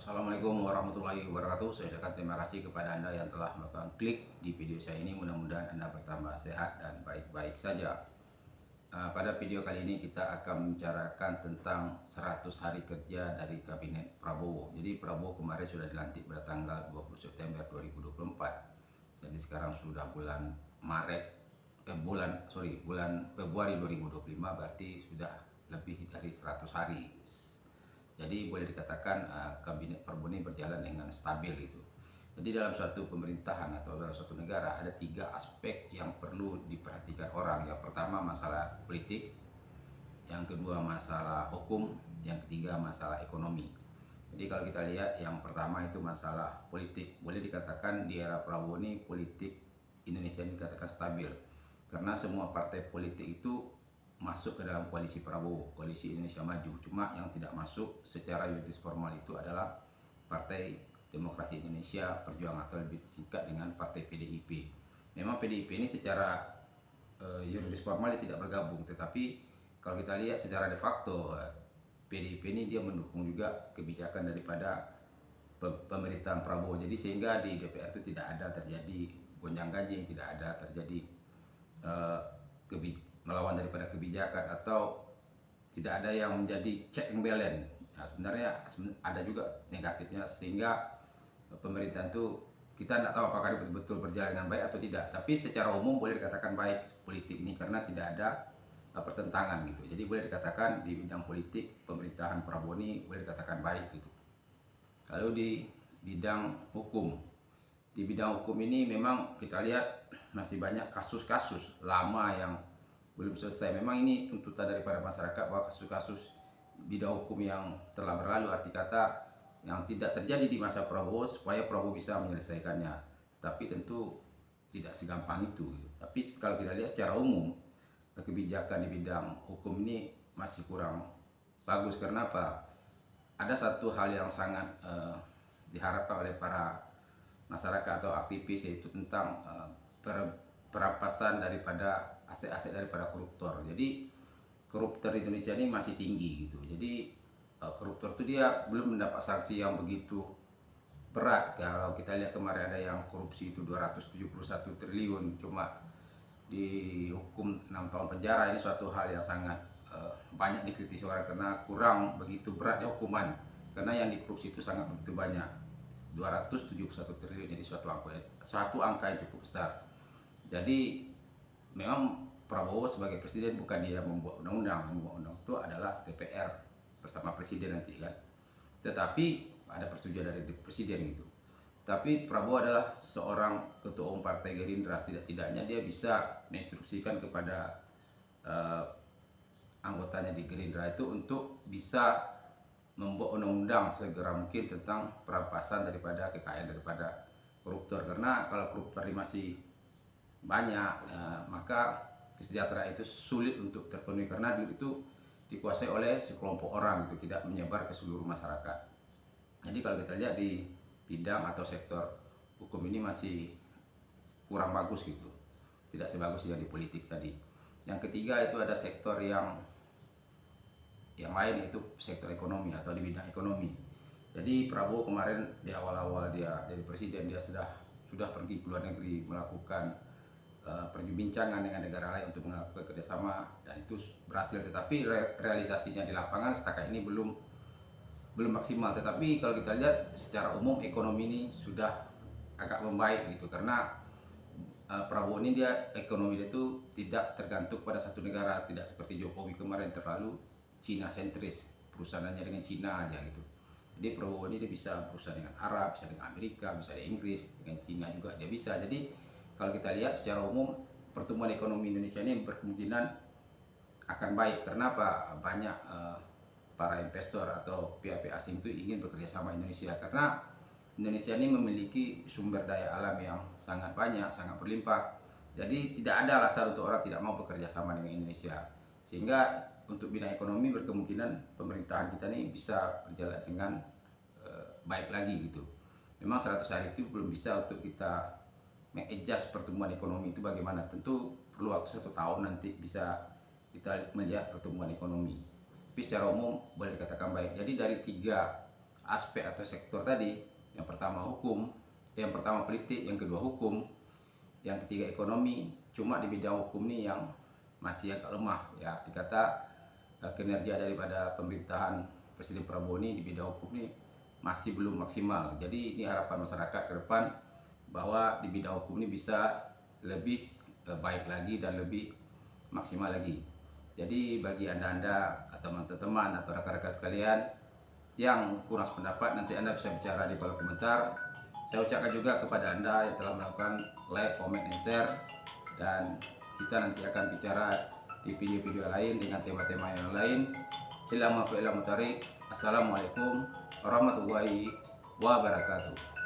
Assalamualaikum warahmatullahi wabarakatuh. Saya ucapkan terima kasih kepada Anda yang telah melakukan klik di video saya ini. Mudah-mudahan Anda bertambah sehat dan baik-baik saja. Pada video kali ini kita akan membicarakan tentang 100 hari kerja dari Kabinet Prabowo. Jadi Prabowo kemarin sudah dilantik pada tanggal 20 September 2024. Jadi sekarang sudah bulan bulan Februari 2025, berarti sudah lebih dari 100 hari. Jadi boleh dikatakan kabinet Prabowo ini berjalan dengan stabil gitu. Jadi dalam suatu pemerintahan atau dalam suatu negara ada 3 aspek yang perlu diperhatikan orang. Yang pertama masalah politik, yang kedua masalah hukum, yang ketiga masalah ekonomi. Jadi kalau kita lihat yang pertama itu masalah politik, boleh dikatakan di era Prabowo ini politik Indonesia ini dikatakan stabil. Karena semua partai politik itu masuk ke dalam koalisi Prabowo, koalisi Indonesia Maju. Cuma yang tidak masuk secara yuridis formal itu adalah Partai Demokrasi Indonesia Perjuangan, atau lebih disingkat dengan Partai PDIP. Memang PDIP ini secara yuridis formal dia tidak bergabung, tetapi kalau kita lihat secara de facto PDIP ini dia mendukung juga kebijakan daripada pemerintahan Prabowo. Jadi sehingga di DPR itu tidak ada terjadi gonjang-ganjing, tidak ada terjadi melawan daripada kebijakan, atau tidak ada yang menjadi check and balance. Nah, sebenarnya ada juga negatifnya, sehingga pemerintahan itu kita tidak tahu apakah betul-betul berjalan dengan baik atau tidak. Tapi secara umum boleh dikatakan baik politik ini karena tidak ada pertentangan gitu. Jadi boleh dikatakan di bidang politik pemerintahan Prabowo ini boleh dikatakan baik gitu. Lalu di bidang hukum, ini memang kita lihat masih banyak kasus-kasus lama yang belum selesai. Memang ini tuntutan daripada masyarakat bahwa kasus-kasus bidang hukum yang telah berlalu, arti kata yang tidak terjadi di masa Prabowo, supaya Prabowo bisa menyelesaikannya. Tapi tentu tidak segampang itu. Tapi kalau kita lihat secara umum, kebijakan di bidang hukum ini masih kurang bagus. Karena apa? Ada satu hal yang sangat diharapkan oleh para masyarakat atau aktivis, yaitu tentang perampasan daripada aset-aset daripada koruptor. Jadi koruptor Indonesia ini masih tinggi gitu. Jadi koruptor itu dia belum mendapat sanksi yang begitu berat. Kalau kita lihat kemarin ada yang korupsi itu 271 triliun, cuma dihukum 6 tahun penjara. Ini suatu hal yang sangat banyak dikritisi orang karena kurang begitu beratnya hukuman. Karena yang dikorupsi itu sangat begitu banyak, 271 triliun, jadi suatu angka yang cukup besar. Jadi memang Prabowo sebagai presiden bukan dia membuat undang-undang. Yang membuat undang itu adalah DPR bersama presiden nanti kan. Tetapi ada persetujuan dari presiden gitu. Tapi Prabowo adalah seorang ketua umum Partai Gerindra, tidak-tidaknya dia bisa menginstruksikan kepada anggotanya di Gerindra itu untuk bisa membuat undang-undang segera mungkin tentang perampasan daripada kekayaan daripada koruptor. Karena kalau koruptor ini masih banyak, maka kesejahteraan itu sulit untuk terpenuhi, karena duit itu dikuasai oleh sekelompok orang itu, tidak menyebar ke seluruh masyarakat. Jadi kalau kita lihat di bidang atau sektor hukum ini masih kurang bagus gitu, tidak sebagus yang di politik tadi. Yang ketiga itu ada sektor yang lain, itu sektor ekonomi atau di bidang ekonomi. Jadi Prabowo kemarin di awal-awal dia jadi presiden, dia sudah pergi ke luar negeri melakukan perbincangan dengan negara lain untuk melakukan kerjasama, dan itu berhasil. Tetapi realisasinya di lapangan setakat ini belum maksimal. Tetapi kalau kita lihat secara umum ekonomi ini sudah agak membaik gitu, karena Prabowo ini ekonomi dia itu tidak tergantung pada satu negara, tidak seperti Jokowi kemarin terlalu Cina sentris, perusahaannya dengan Cina aja gitu. Jadi Prabowo ini dia bisa berusaha dengan Arab, bisa dengan Amerika, bisa dengan Inggris, dengan Cina juga dia bisa. Jadi kalau kita lihat secara umum pertumbuhan ekonomi Indonesia ini berkemungkinan akan baik. Karena apa? Banyak para investor atau pihak-pihak asing itu ingin bekerja sama Indonesia, karena Indonesia ini memiliki sumber daya alam yang sangat banyak, sangat berlimpah. Jadi tidak ada alasan untuk orang tidak mau bekerja sama dengan Indonesia. Sehingga untuk bidang ekonomi berkemungkinan pemerintahan kita ini bisa berjalan dengan baik lagi gitu. Memang 100 hari itu belum bisa untuk kita mengadjust pertumbuhan ekonomi itu bagaimana. Tentu perlu waktu 1 tahun nanti bisa kita melihat pertumbuhan ekonomi. Tapi secara umum boleh dikatakan baik. Jadi dari 3 aspek atau sektor tadi, yang pertama hukum, yang pertama politik, yang kedua hukum, yang ketiga ekonomi. Cuma di bidang hukum ini yang masih agak lemah, ya arti kata kinerja daripada pemerintahan Presiden Prabowo ini di bidang hukum ini masih belum maksimal. Jadi ini harapan masyarakat ke depan bahwa di bidang hukum ini bisa lebih baik lagi dan lebih maksimal lagi. Jadi bagi anda-anda atau teman-teman atau rekan-rekan sekalian yang kurang sependapat, nanti anda bisa bicara di kolom komentar. Saya ucapkan juga kepada anda yang telah melakukan like, comment, and share, dan kita nanti akan bicara di video-video lain dengan tema-tema yang lain. Assalamualaikum warahmatullahi wabarakatuh.